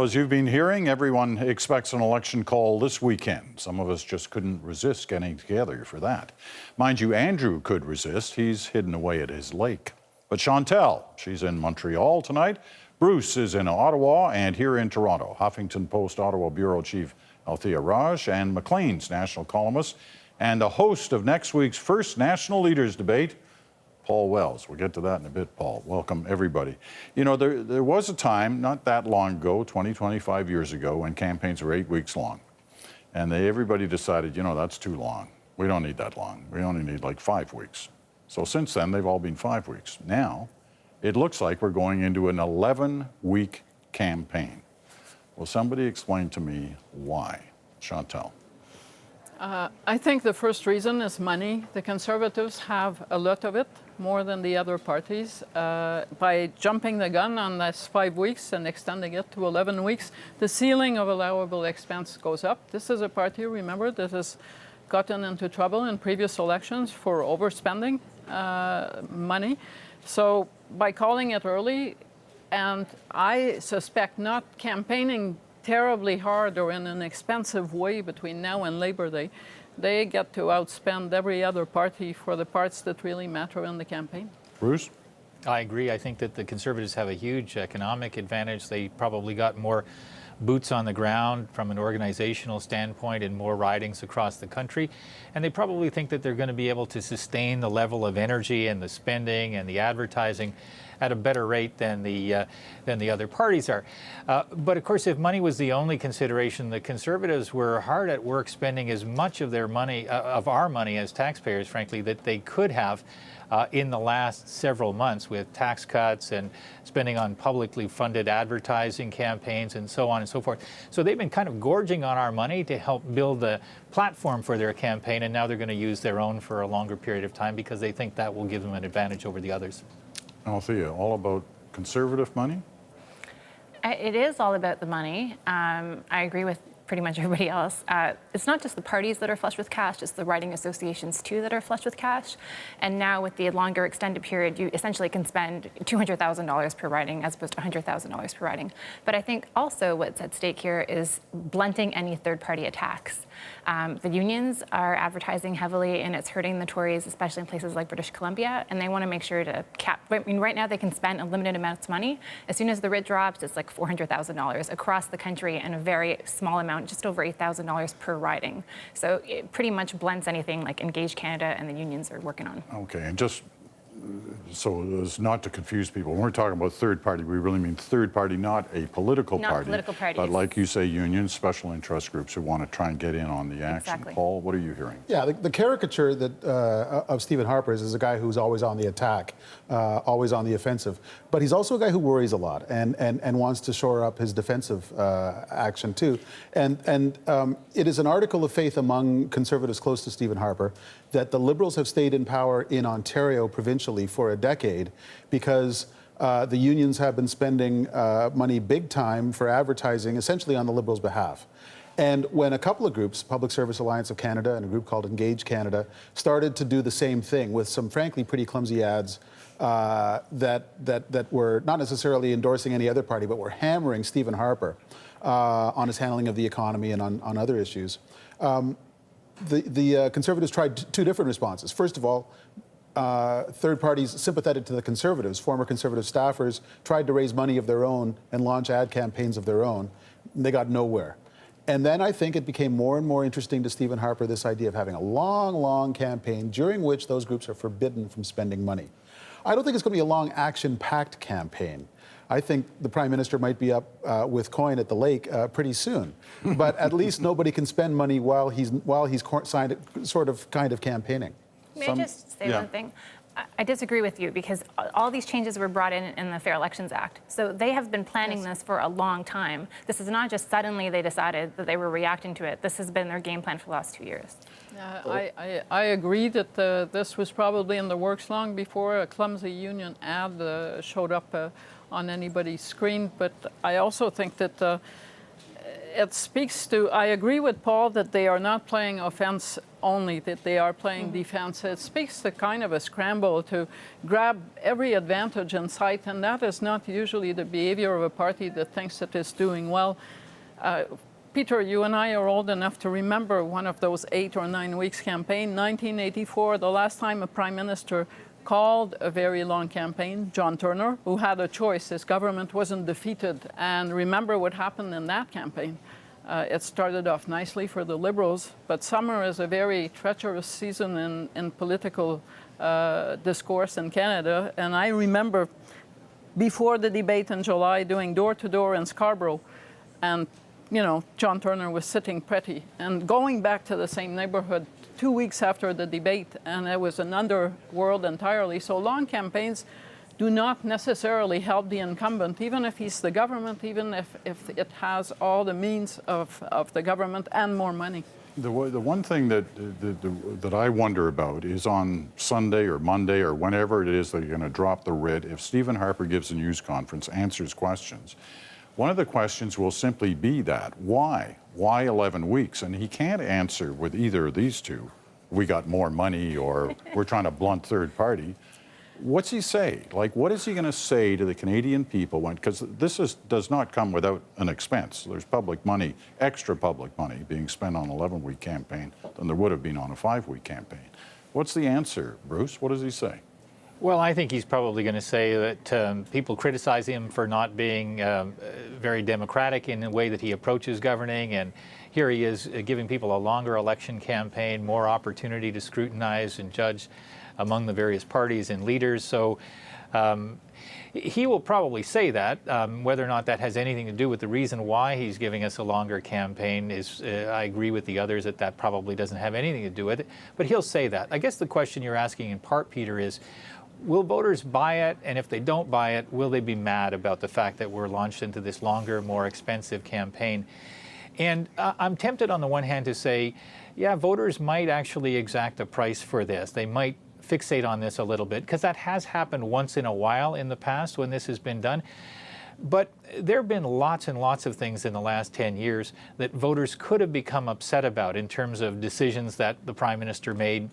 So as you've been hearing, everyone expects an election call this weekend. Some of us just couldn't resist getting together for that. Mind you, Andrew could resist. He's hidden away at his lake. But Chantal, she's in Montreal tonight. Bruce is in Ottawa and here in Toronto. Huffington Post Ottawa Bureau Chief Althea Raj and Maclean's national columnist and the host of next week's first National Leaders Debate, Paul Wells. We'll get to that in a bit, Paul. Welcome, everybody. You know, there was a time, not that long ago, 25 years ago, when campaigns were 8 weeks long. And everybody decided, you know, that's too long. We don't need that long. We only need like 5 weeks. So since then, they've all been 5 weeks. Now, it looks like we're going into an 11-week campaign. Will somebody explain to me why? Chantal. I think the first reason is money. The Conservatives have a lot of it, more than the other parties. By jumping the gun on this 5 weeks and extending it to 11 weeks, the ceiling of allowable expense goes up. This is a party, remember, that has gotten into trouble in previous elections for overspending money. So by calling it early, and I suspect not campaigning terribly hard or in an expensive way between now and Labor Day, they get to outspend every other party for the parts that really matter in the campaign. Bruce? I agree. I think that the Conservatives have a huge economic advantage. They probably got more boots on the ground from an organizational standpoint in more ridings across the country. And they probably think that they're going to be able to sustain the level of energy and the spending and the advertising at a better rate than the other parties are. But of course, if money was the only consideration, the Conservatives were hard at work spending as much of their money, of our money as taxpayers, frankly, that they could have in the last several months with tax cuts and spending on publicly funded advertising campaigns and so on and so forth. So they've been kind of gorging on our money to help build the platform for their campaign, and now they're going to use their own for a longer period of time because they think that will give them an advantage over the others. Althea, all about Conservative money? It is all about the money. I agree with pretty much everybody else. It's not just the parties that are flush with cash, it's the riding associations too that are flush with cash. And now with the longer extended period, you essentially can spend $200,000 per riding as opposed to $100,000 per riding. But I think also what's at stake here is blunting any third-party attacks. The unions are advertising heavily, and it's hurting the Tories, especially in places like British Columbia, and they want to make sure to cap. I mean, right now they can spend unlimited amounts of money. As soon as the writ drops, it's like $400,000 across the country, and a very small amount, just over $8,000 per riding. So it pretty much blends anything like Engage Canada and the unions are working on. Okay, and just so as not to confuse people, when we're talking about third party, we really mean third party, not a political not party. Political parties. But like you say, unions, special interest groups who want to try and get in on the action. Exactly. Paul, what are you hearing? Yeah, the caricature that of Stephen Harper is a guy who's always on the attack, always on the offensive. But he's also a guy who worries a lot and wants to shore up his defensive action too. And it is an article of faith among Conservatives close to Stephen Harper that the Liberals have stayed in power in Ontario provincially for a decade because the unions have been spending money big time for advertising, essentially on the Liberals' behalf. And when a couple of groups, Public Service Alliance of Canada and a group called Engage Canada, started to do the same thing with some frankly pretty clumsy ads that were not necessarily endorsing any other party, but were hammering Stephen Harper on his handling of the economy and on other issues, the Conservatives tried two different responses. First of all, third parties sympathetic to the Conservatives, former Conservative staffers, tried to raise money of their own and launch ad campaigns of their own. They got nowhere. And then I think it became more and more interesting to Stephen Harper, this idea of having a long, long campaign during which those groups are forbidden from spending money. I don't think it's going to be a long, action-packed campaign. I think the Prime Minister might be up with coin at the lake pretty soon. But at least nobody can spend money while he's kind of campaigning. May I just say one thing? I disagree with you because all these changes were brought in the Fair Elections Act. So they have been planning this for a long time. This is not just suddenly they decided that they were reacting to it. This has been their game plan for the last 2 years. I agree that this was probably in the works long before a clumsy union ad showed up on anybody's screen. But I also think that it speaks to, I agree with Paul that they are not playing offense only that they are playing defense. It speaks to kind of a scramble to grab every advantage in sight, and that is not usually the behavior of a party that thinks it is doing well. Peter, you and I are old enough to remember one of those 8 or 9 weeks campaign, 1984, the last time a prime minister called a very long campaign, John Turner, who had a choice. His government wasn't defeated. And remember what happened in that campaign. It started off nicely for the Liberals, but summer is a very treacherous season in political discourse in Canada. And I remember before the debate in July doing door-to-door in Scarborough, and John Turner was sitting pretty. And going back to the same neighborhood 2 weeks after the debate, and it was an underworld entirely. So long campaigns do not necessarily help the incumbent, even if he's the government, even if it has all the means of the government and more money. The one thing that I wonder about is on Sunday or Monday or whenever it is that you're going to drop the writ, if Stephen Harper gives a news conference, answers questions, one of the questions will simply be that, why? Why 11 weeks? And he can't answer with either of these two, we got more money or we're trying to blunt third party. What's he say? Like, what is he going to say to the Canadian people when, because this does not come without an expense. There's public money, extra public money being spent on an 11-week campaign than there would have been on a 5-week campaign. What's the answer, Bruce? What does he say? Well, I think he's probably going to say that people criticize him for not being very democratic in the way that he approaches governing, and here he is giving people a longer election campaign, more opportunity to scrutinize and judge among the various parties and leaders. So he will probably say that. Whether or not that has anything to do with the reason why he's giving us a longer campaign is, I agree with the others that probably doesn't have anything to do with it, but he'll say that. I guess the question you're asking in part, Peter, is will voters buy it? And if they don't buy it, will they be mad about the fact that we're launched into this longer, more expensive campaign? And I'm tempted on the one hand to say, yeah, voters might actually exact a price for this. They might fixate on this a little bit, because that has happened once in a while in the past when this has been done. But there have been lots and lots of things in the last 10 years that voters could have become upset about in terms of decisions that the Prime Minister made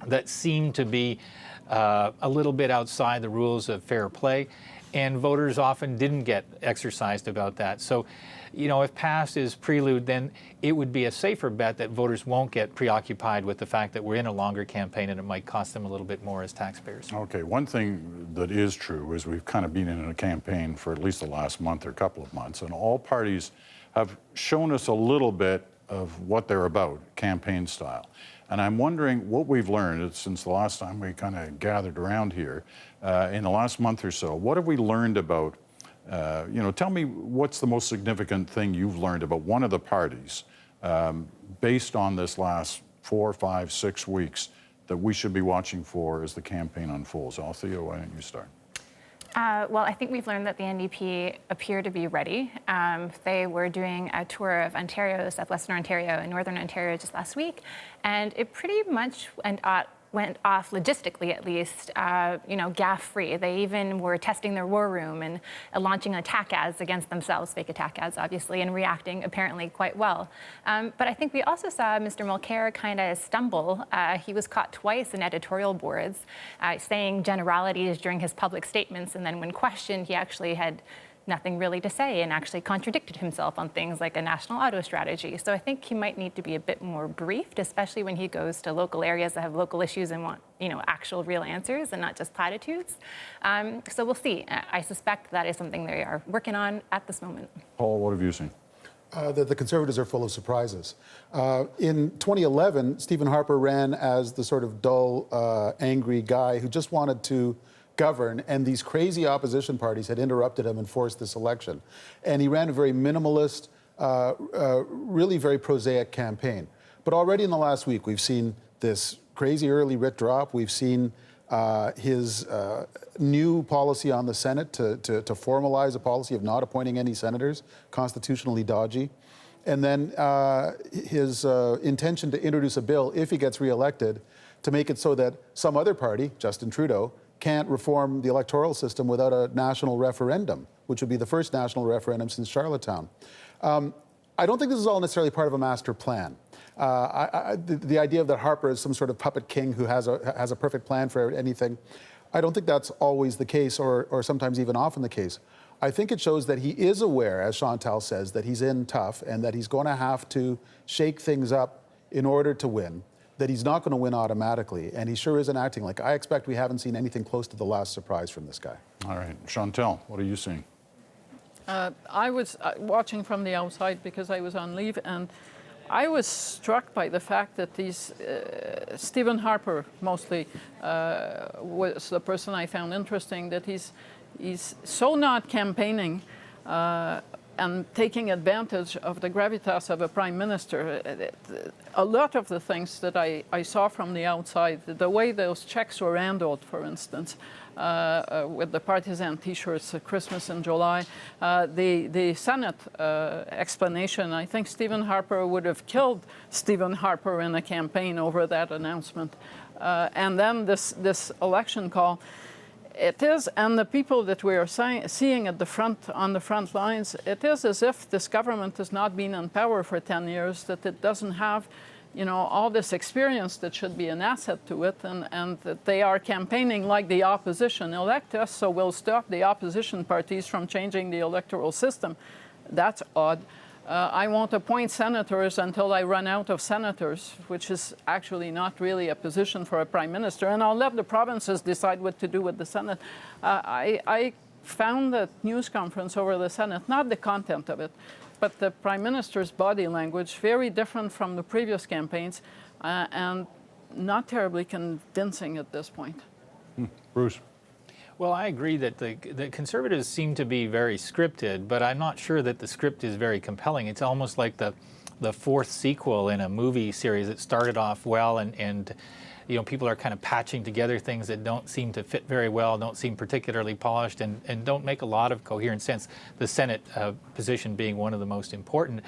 that seemed to be a little bit outside the rules of fair play, and voters often didn't get exercised about that. So, if past is prelude, then it would be a safer bet that voters won't get preoccupied with the fact that we're in a longer campaign and it might cost them a little bit more as taxpayers. Okay, one thing that is true is we've kind of been in a campaign for at least the last month or couple of months, and all parties have shown us a little bit of what they're about, campaign style. And I'm wondering what we've learned since the last time we kind of gathered around here in the last month or so. What have we learned about, tell me what's the most significant thing you've learned about one of the parties based on this last 4, 5, 6 weeks that we should be watching for as the campaign unfolds. Althea, why don't you start? Well, I think we've learned that the NDP appear to be ready. They were doing a tour of Ontario, southwestern Ontario and northern Ontario just last week, and it pretty much went off logistically, at least, gaffe-free. They even were testing their war room and launching attack ads against themselves, fake attack ads, obviously, and reacting apparently quite well. But I think we also saw Mr. Mulcair kind of stumble. He was caught twice in editorial boards, saying generalities during his public statements, and then when questioned, he actually had nothing really to say and actually contradicted himself on things like a national auto strategy. So I think he might need to be a bit more briefed, especially when he goes to local areas that have local issues and want, actual real answers and not just platitudes. So we'll see. I suspect that is something they are working on at this moment. Paul, what have you seen? That the Conservatives are full of surprises. In 2011, Stephen Harper ran as the sort of dull, angry guy who just wanted to govern, and these crazy opposition parties had interrupted him and forced this election. And he ran a very minimalist, really very prosaic campaign. But already in the last week, we've seen this crazy early writ drop. We've seen his new policy on the Senate to formalize a policy of not appointing any senators, constitutionally dodgy. And then his intention to introduce a bill, if he gets reelected, to make it so that some other party, Justin Trudeau, can't reform the electoral system without a national referendum, which would be the first national referendum since Charlottetown. I don't think this is all necessarily part of a master plan. The idea that Harper is some sort of puppet king who has a perfect plan for anything, I don't think that's always the case, or sometimes even often the case. I think it shows that he is aware, as Chantal says, that he's in tough and that he's going to have to shake things up in order to win, that he's not going to win automatically, and he sure isn't acting like. I expect we haven't seen anything close to the last surprise from this guy. All right. Chantal, what are you seeing? I was watching from the outside because I was on leave, and I was struck by the fact that Stephen Harper mostly was the person I found interesting, that he's so not campaigning and taking advantage of the gravitas of a prime minister. A lot of the things that I saw from the outside, the way those checks were handled, for instance, with the partisan T-shirts at Christmas in July, the Senate explanation, I think Stephen Harper would have killed Stephen Harper in a campaign over that announcement. And then this election call. It is, and the people that we are seeing at on the front lines, it is as if this government has not been in power for 10 years, that it doesn't have, all this experience that should be an asset to it, and that they are campaigning like the opposition. Elect us, so we'll stop the opposition parties from changing the electoral system. That's odd. I won't appoint senators until I run out of senators, which is actually not really a position for a prime minister. And I'll let the provinces decide what to do with the Senate. I found the news conference over the Senate, not the content of it, but the prime minister's body language, very different from the previous campaigns, and not terribly convincing at this point. Bruce? Well, I agree that the Conservatives seem to be very scripted, but I'm not sure that the script is very compelling. It's almost like the fourth sequel in a movie series that started off well, and people are kind of patching together things that don't seem to fit very well, don't seem particularly polished, and don't make a lot of coherent sense, the Senate position being one of the most important.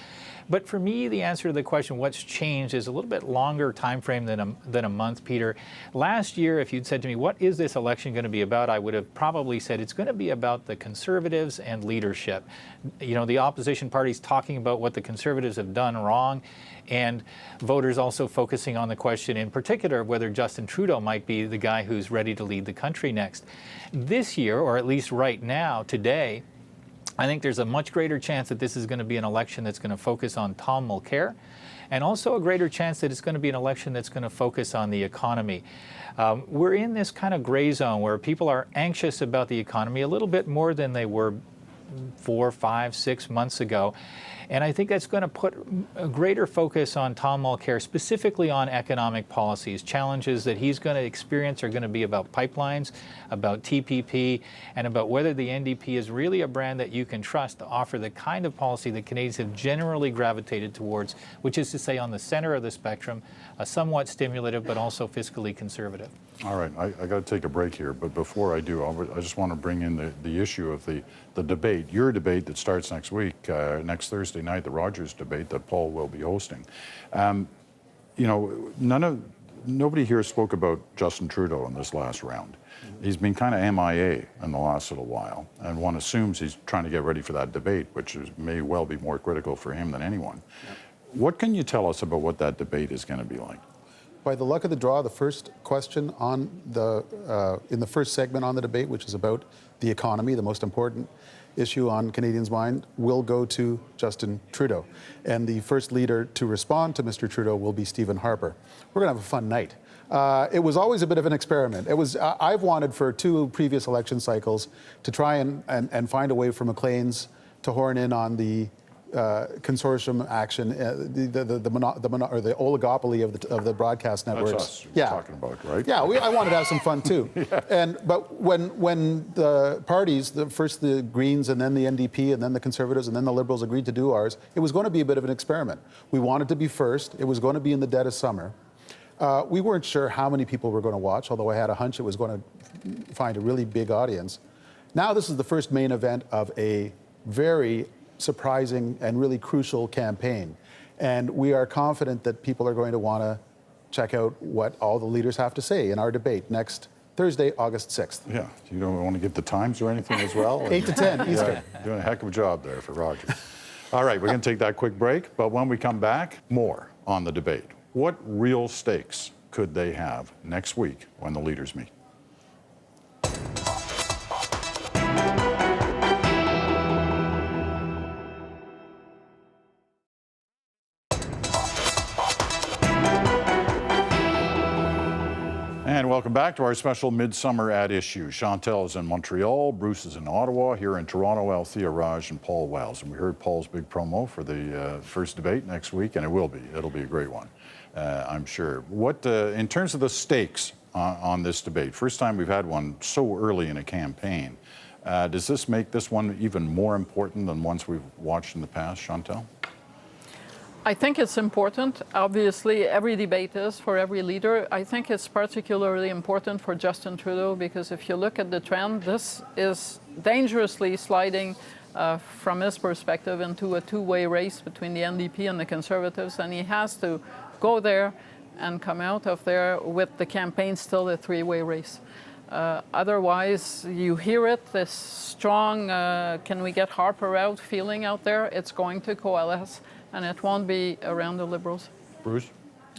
But for me, the answer to the question, what's changed, is a little bit longer time frame than a month, Peter. Last year, if you'd said to me, what is this election going to be about, I would have probably said it's going to be about the Conservatives and leadership. The opposition parties talking about what the Conservatives have done wrong, and voters also focusing on the question in particular of whether Justin Trudeau might be the guy who's ready to lead the country next. This year, or at least right now, today, I think there's a much greater chance that this is going to be an election that's going to focus on Tom Mulcair, and also a greater chance that it's going to be an election that's going to focus on the economy. We're in this kind of gray zone where people are anxious about the economy a little bit more than they were 4, 5, 6 months ago. And I think that's going to put a greater focus on Tom Mulcair, specifically on economic policies. Challenges that he's going to experience are going to be about pipelines, about TPP, and about whether the NDP is really a brand that you can trust to offer the kind of policy that Canadians have generally gravitated towards, which is to say on the center of the spectrum, a somewhat stimulative but also fiscally conservative. All right, I got to take a break here, but before I do, I just want to bring in the issue of the debate, your debate that starts next week, next Thursday night, the Rogers debate that Paul will be hosting. Nobody here spoke about Justin Trudeau in this last round. He's been kind of MIA in the last little while, and one assumes he's trying to get ready for that debate, which may well be more critical for him than anyone. Yep. What can you tell us about what that debate is going to be like? By the luck of the draw, the first question on in the first segment on the debate, which is about the economy, the most important issue on Canadians' mind, will go to Justin Trudeau. And the first leader to respond to Mr. Trudeau will be Stephen Harper. We're going to have a fun night. It was always a bit of an experiment. I've wanted for 2 previous election cycles to try and find a way for Maclean's to horn in on the consortium action, the oligopoly of the broadcast networks. That's us you're talking about, right? Yeah, I wanted to have some fun too. Yeah. But when the parties, first the Greens and then the NDP and then the Conservatives and then the Liberals agreed to do ours, it was going to be a bit of an experiment. We wanted to be first. It was going to be in the dead of summer. We weren't sure how many people were going to watch, although I had a hunch it was going to find a really big audience. Now this is the first main event of a very surprising and really crucial campaign. And we are confident that people are going to want to check out what all the leaders have to say in our debate next Thursday, August 6th. Yeah. You don't want to give the times or anything as well? 8 to 10 Eastern. Yeah, doing a heck of a job there for Rogers. All right, we're going to take that quick break, but when we come back, more on the debate. What real stakes could they have next week when the leaders meet? And welcome back to our special Midsummer at Issue. Chantal is in Montreal, Bruce is in Ottawa, here in Toronto, Althea Raj and Paul Wells. And we heard Paul's big promo for the first debate next week, and it'll be a great one, I'm sure. What, in terms of the stakes on this debate, first time we've had one so early in a campaign, does this make this one even more important than ones we've watched in the past, Chantal? I think it's important. Obviously, every debate is for every leader. I think it's particularly important for Justin Trudeau because if you look at the trend, this is dangerously sliding from his perspective into a two-way race between the NDP and the Conservatives, and he has to go there and come out of there with the campaign still a three-way race. Otherwise, you hear it, this strong, can we get Harper out feeling out there, it's going to coalesce. And it won't be around the Liberals. Bruce?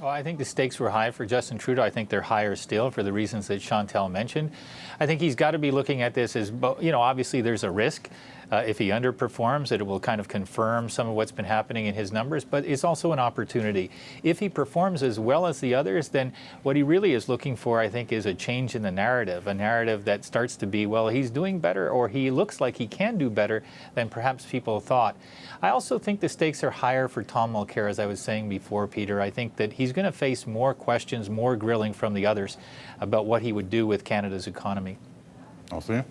Well, I think the stakes were high for Justin Trudeau. I think they're higher still for the reasons that Chantal mentioned. I think he's got to be looking at this as, obviously there's a risk. If he underperforms, it will kind of confirm some of what's been happening in his numbers, but it's also an opportunity. If he performs as well as the others, then what he really is looking for, I think, is a change in the narrative, a narrative that starts to be, well, he's doing better, or he looks like he can do better than perhaps people thought. I also think the stakes are higher for Tom Mulcair, as I was saying before, Peter. I think that he's going to face more questions, more grilling from the others about what he would do with Canada's economy. Althea?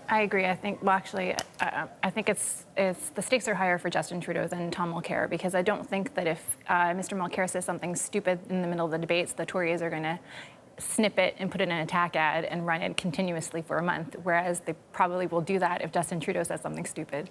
I agree. I think, well, actually, I think it's the stakes are higher for Justin Trudeau than Tom Mulcair because I don't think that if Mr. Mulcair says something stupid in the middle of the debates, the Tories are going to snip it and put it in an attack ad and run it continuously for a month, whereas they probably will do that if Justin Trudeau says something stupid.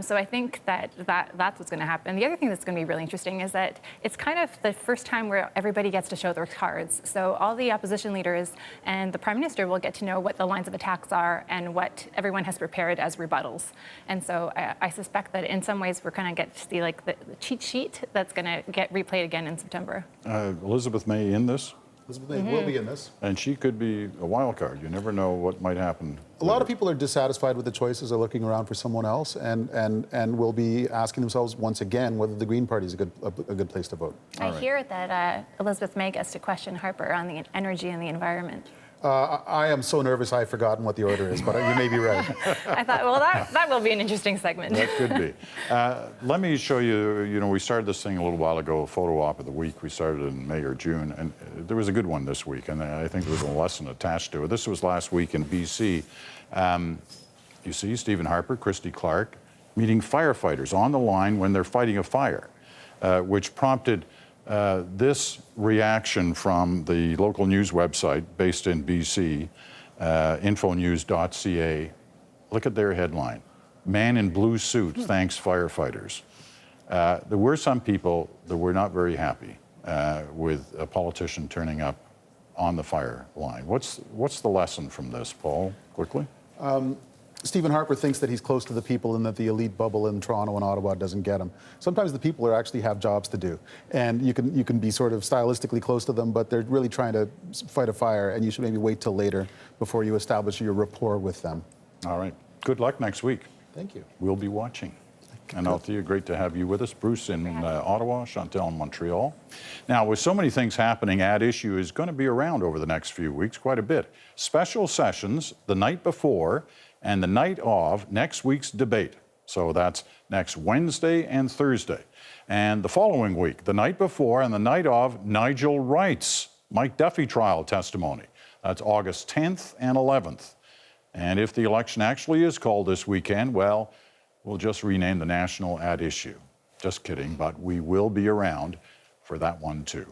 So I think that's what's going to happen. The other thing that's going to be really interesting is that it's kind of the first time where everybody gets to show their cards. So all the opposition leaders and the Prime Minister will get to know what the lines of attacks are and what everyone has prepared as rebuttals. And so I suspect that in some ways we're going to get to see like the cheat sheet that's going to get replayed again in September. Elizabeth May in this? Elizabeth May will be in this. And she could be a wild card. You never know what might happen. A lot of people are dissatisfied with the choices, are looking around for someone else, and will be asking themselves once again whether the Green Party is a good place to vote. I hear that Elizabeth May gets to question Harper on the energy and the environment. I am so nervous I've forgotten what the order is, but you may be right. I thought, well, that will be an interesting segment. That could be. Let me show you, we started this thing a little while ago, a photo op of the week. We started in May or June, and there was a good one this week, and I think there was a lesson attached to it. This was last week in BC. You see Stephen Harper, Christy Clark, meeting firefighters on the line when they're fighting a fire, which prompted this reaction from the local news website based in BC, infonews.ca. Look at their headline. Man in blue suit thanks firefighters. There were some people that were not very happy with a politician turning up on the fire line. What's the lesson from this, Paul, quickly? Stephen Harper thinks that he's close to the people and that the elite bubble in Toronto and Ottawa doesn't get him. Sometimes the people actually have jobs to do, and you can be sort of stylistically close to them, but they're really trying to fight a fire, and you should maybe wait till later before you establish your rapport with them. All right. Good luck next week. Thank you. We'll be watching. And Althea, great to have you with us. Bruce in Ottawa, Chantal in Montreal. Now, with so many things happening, At Issue is going to be around over the next few weeks, quite a bit. Special sessions the night before and the night of next week's debate. So that's next Wednesday and Thursday. And the following week, the night before and the night of, Nigel Wright's Mike Duffy trial testimony. That's August 10th and 11th. And if the election actually is called this weekend, well, we'll just rename the national At Issue. Just kidding, but we will be around for that one too.